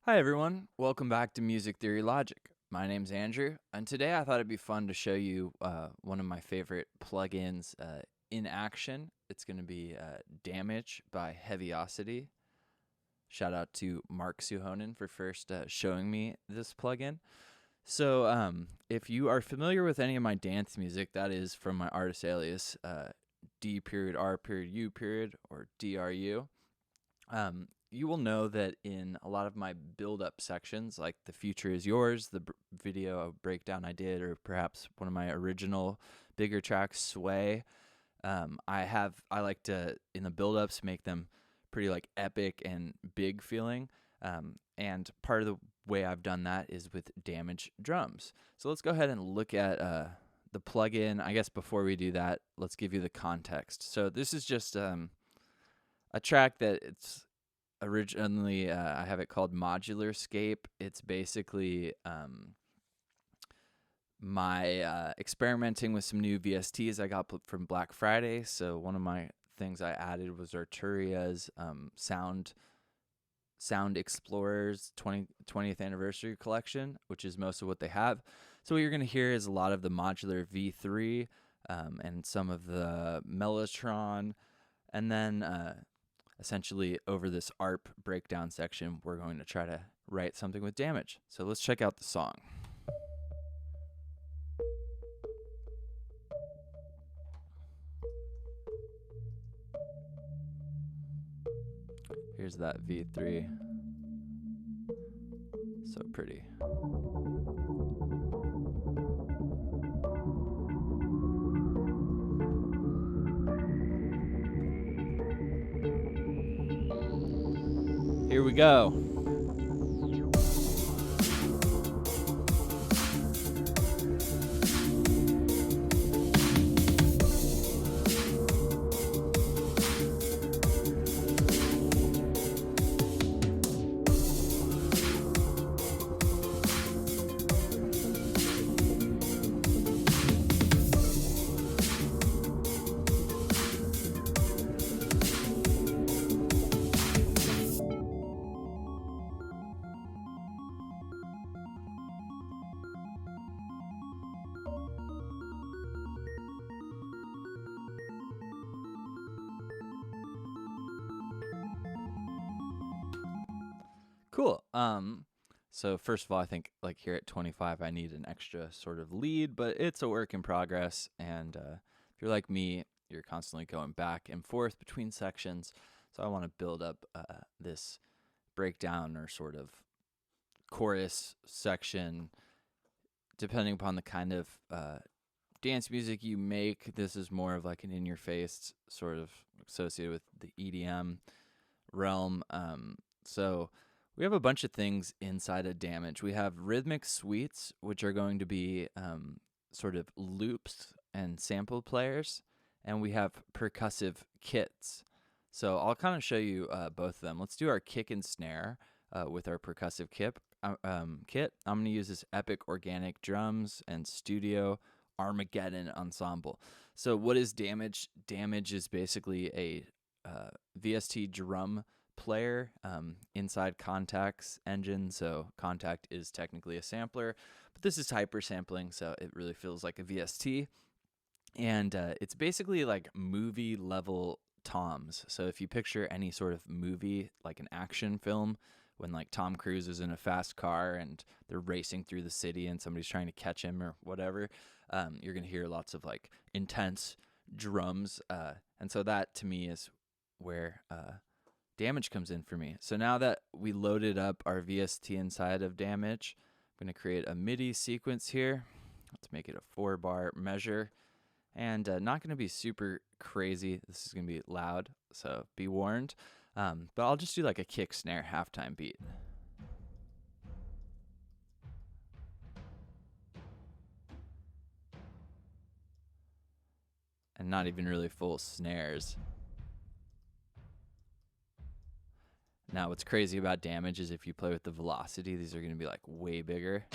Hi everyone, welcome back to Music Theory Logic. My name's Andrew, and today I thought it'd be fun to show you one of my favorite plugins in action. It's going to be Damage by Heavyocity. Shout out to Mark Suhonen for first showing me this plugin. So if you are familiar with any of my dance music, that is from my artist alias, d.r.u, or d.r.u. You will know that in a lot of my build-up sections, like The Future Is Yours, the video breakdown I did, or perhaps one of my original bigger tracks, Sway, I like to, in the build-ups, make them pretty like epic and big feeling. And part of the way I've done that is with Damage drums. So let's go ahead and look at the plugin. I guess before we do that, let's give you the context. So this is just a track that it's originally I have it called Modularscape. It's basically my experimenting with some new VSTs I got from Black Friday. So one of my things I added was Arturia's Sound Explorers 20th anniversary collection, which is most of what they have. So what you're going to hear is a lot of the modular V3 and some of the Mellotron, and then essentially over this ARP breakdown section, we're going to try to write something with Damage. So let's check out the song. Here's that V3. So pretty. Here we go. Cool. So first of all, I think like here at 25, I need an extra sort of lead, but it's a work in progress. And if you're like me, you're constantly going back and forth between sections. So I want to build up this breakdown or sort of chorus section, depending upon the kind of dance music you make. This is more of like an in-your-face sort of associated with the EDM realm. So we have a bunch of things inside of Damage. We have rhythmic suites, which are going to be sort of loops and sample players, and we have percussive kits. So I'll kind of show you both of them. Let's do our kick and snare with our percussive kit. I'm going to use this Epic Organic Drums and Studio Armageddon Ensemble. So what is Damage? Damage is basically a VST drum player inside Kontact's engine. So Kontact is technically a sampler, but this is hyper sampling, so it really feels like a VST. And it's basically like movie level toms. So if you picture any sort of movie, like an action film, when like Tom Cruise is in a fast car and they're racing through the city and somebody's trying to catch him or whatever, you're gonna hear lots of like intense drums, and so that to me is where Damage comes in for me. So now that we loaded up our VST inside of Damage, I'm going to create a MIDI sequence here. Let's make it a 4-bar measure. And not going to be super crazy. This is going to be loud, so be warned. But I'll just do like a kick snare halftime beat. And not even really full snares. Now, what's crazy about Damage is if you play with the velocity, these are going to be like way bigger.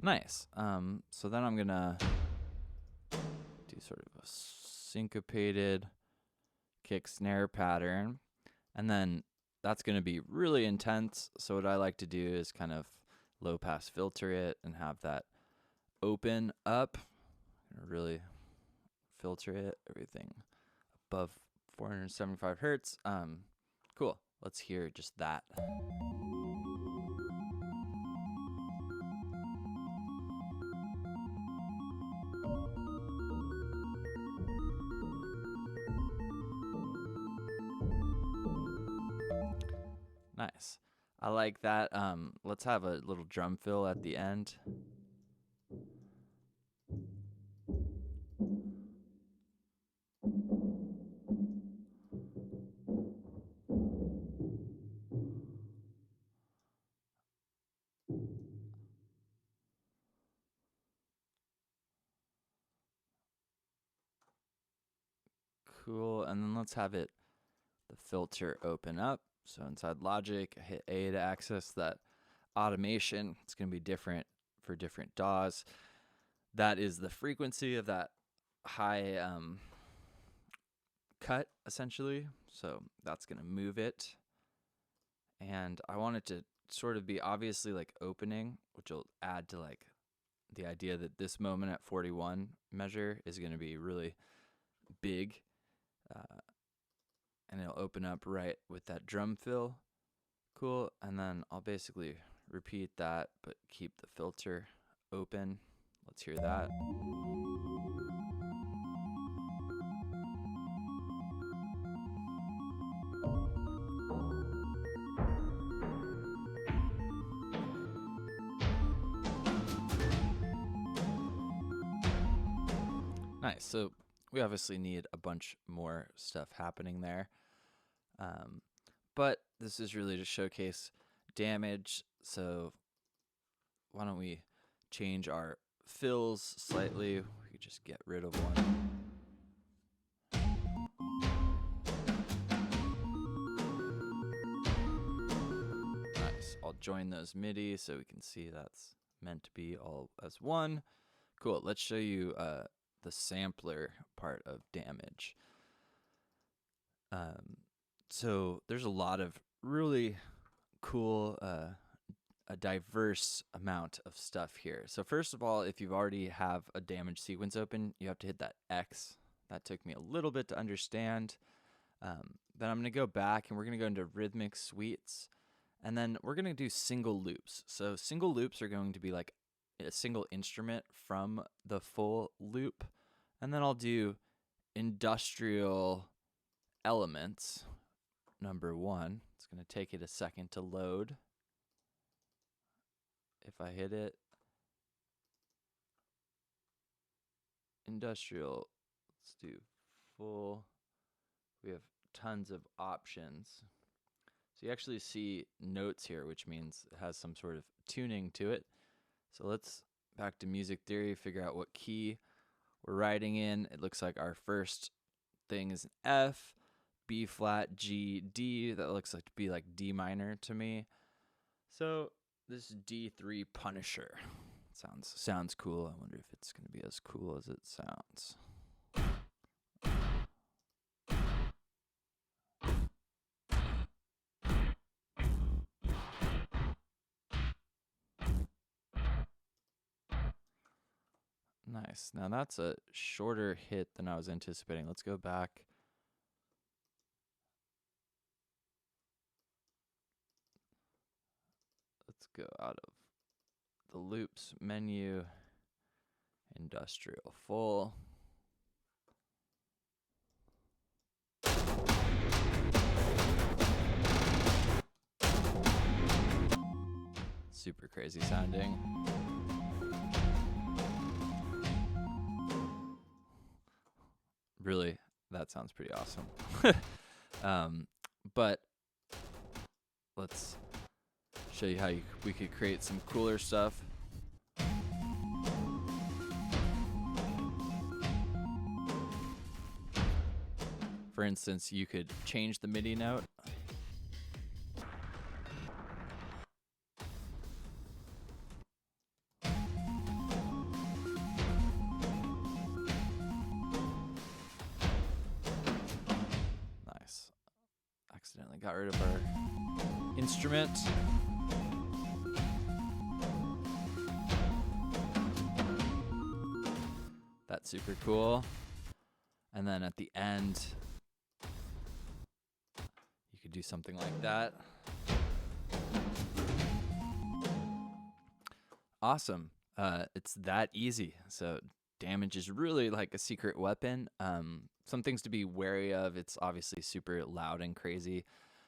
Nice. So then I'm gonna do sort of a syncopated kick snare pattern, and then that's gonna be really intense. So what I like to do is kind of low pass filter it and have that open up, really filter it, everything above 475 hertz. Cool. Let's hear just that. Nice. I like that. Let's have a little drum fill at the end. Cool. And then let's have the filter open up. So inside Logic, I hit A to access that automation. It's going to be different for different DAWs. That is the frequency of that high cut, essentially. So that's going to move it. And I want it to sort of be obviously like opening, which will add to like the idea that this moment at 41 measure is going to be really big. And it'll open up right with that drum fill. Cool. And then I'll basically repeat that, but keep the filter open. Let's hear that. Nice. So we obviously need a bunch more stuff happening there. But this is really to showcase damage. So why don't we change our fills slightly? We could just get rid of one. Nice. I'll join those MIDI so we can see that's meant to be all as one. Cool. Let's show you the sampler part of damage. So there's a lot of really cool, a diverse amount of stuff here. So first of all, if you already have a damage sequence open, you have to hit that X. That took me a little bit to understand. Then I'm going to go back and we're going to go into rhythmic suites. And then we're going to do single loops. So single loops are going to be like a single instrument from the full loop. And then I'll do industrial elements. Number 1. It's going to take it a second to load. If I hit it, industrial, let's do full. We have tons of options. So you actually see notes here, which means it has some sort of tuning to it. So let's back to music theory, figure out what key we're writing in. It looks like our first thing is an F, B flat, G, D. That looks like to be like D minor to me. So this D3 Punisher sounds cool. I wonder if it's going to be as cool as it sounds. Nice. Now that's a shorter hit than I was anticipating. Let's go back. Let's go out of the loops menu, industrial full. Super crazy sounding. Really, that sounds pretty awesome. But let's show you how we could create some cooler stuff. For instance, you could change the MIDI note. got rid of our instrument. That's super cool. And then at the end, you could do something like that. Awesome. It's that easy. So damage is really like a secret weapon. Some things to be wary of. It's obviously super loud and crazy.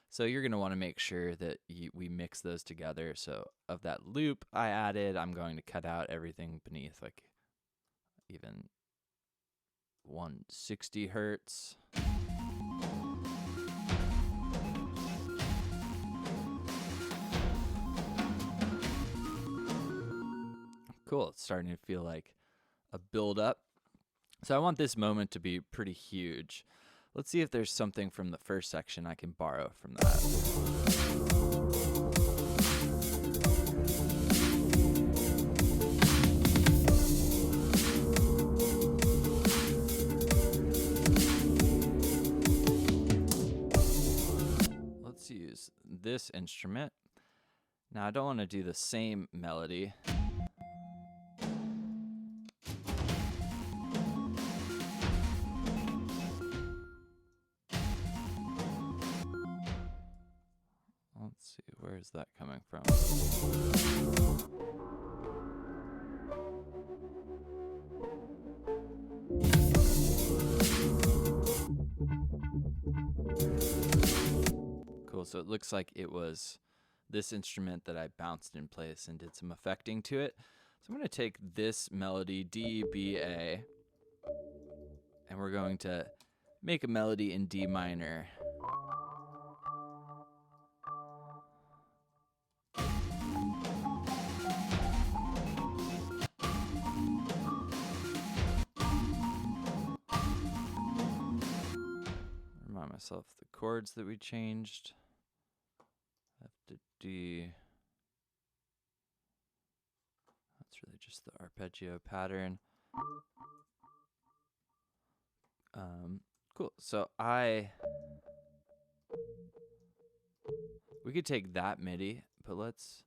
So you're going to want to make sure that we mix those together. So of that loop I added, I'm going to cut out everything beneath, like even 160 hertz. Cool. It's starting to feel like a build up. So I want this moment to be pretty huge. Let's see if there's something from the first section I can borrow from that. Let's use this instrument. Now I don't want to do the same melody. Let's see, where is that coming from? Cool, so it looks like it was this instrument that I bounced in place and did some effecting to it. So I'm going to take this melody, D, B, A, and we're going to make a melody in D minor. Remind myself the chords that we changed. F to D. That's really just the arpeggio pattern. Cool. So we could take that MIDI, but let's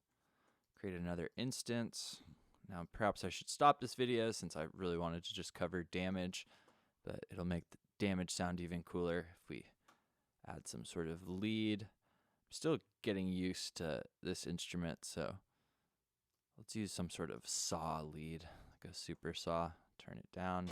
create another instance. Now, perhaps I should stop this video since I really wanted to just cover damage, but it'll make the damage sound even cooler if we add some sort of lead. I'm still getting used to this instrument, so let's use some sort of saw lead, like a super saw. Turn it down.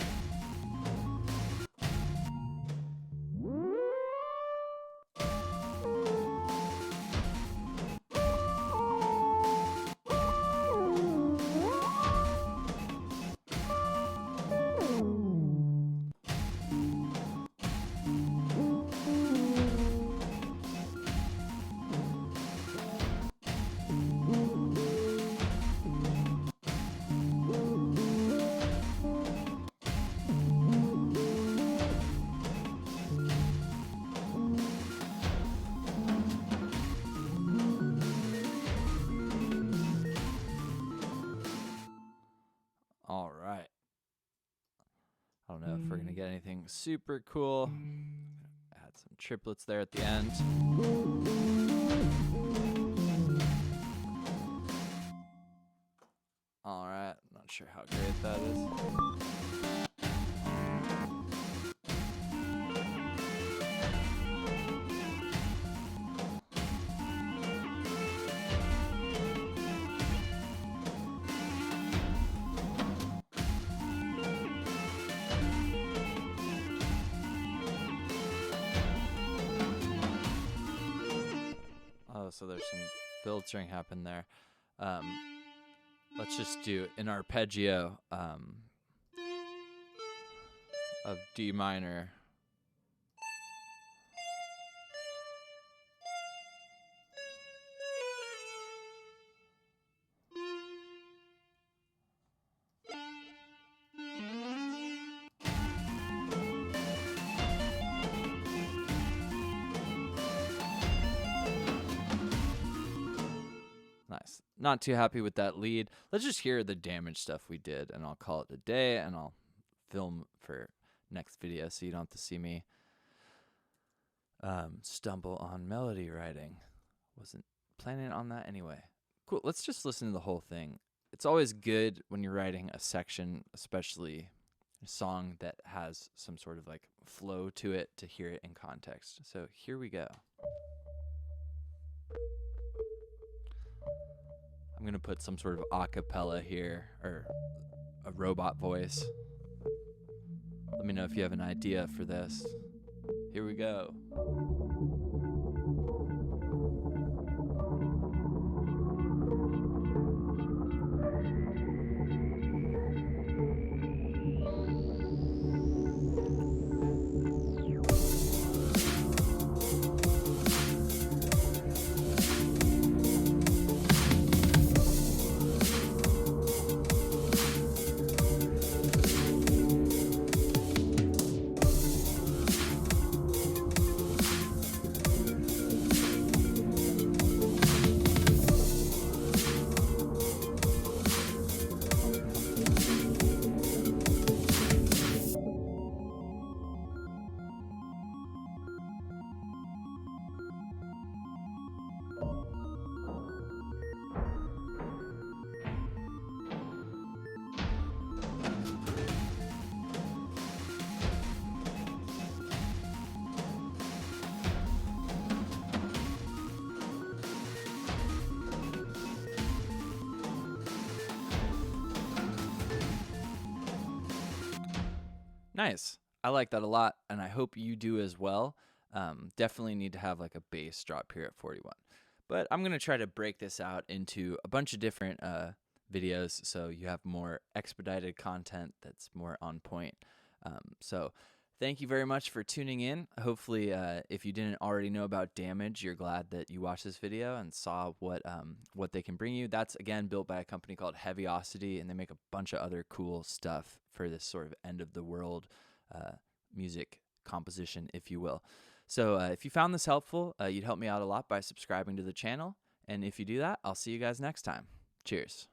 All right. I don't know if we're going to get anything super cool. Add some triplets there at the end. All right. Not sure how great that is. Oh, so there's some filtering happened there. Let's just do an arpeggio of D minor. Nice. Not too happy with that lead. Let's just hear the damage stuff we did, and I'll call it a day, and I'll film for next video so you don't have to see me stumble on melody writing. Wasn't planning on that anyway. Cool. Let's just listen to the whole thing. It's always good when you're writing a section, especially a song that has some sort of like flow to it, to hear it in context. So here we go. I'm going to put some sort of a cappella here, or a robot voice. Let me know if you have an idea for this. Here we go. Nice. I like that a lot, and I hope you do as well. Definitely need to have like a bass drop here at 41. But I'm going to try to break this out into a bunch of different videos so you have more expedited content that's more on point. So thank you very much for tuning in. Hopefully, if you didn't already know about Damage, you're glad that you watched this video and saw what they can bring you. That's, again, built by a company called Heavyocity, and they make a bunch of other cool stuff for this sort of end-of-the-world music composition, if you will. So if you found this helpful, you'd help me out a lot by subscribing to the channel. And if you do that, I'll see you guys next time. Cheers.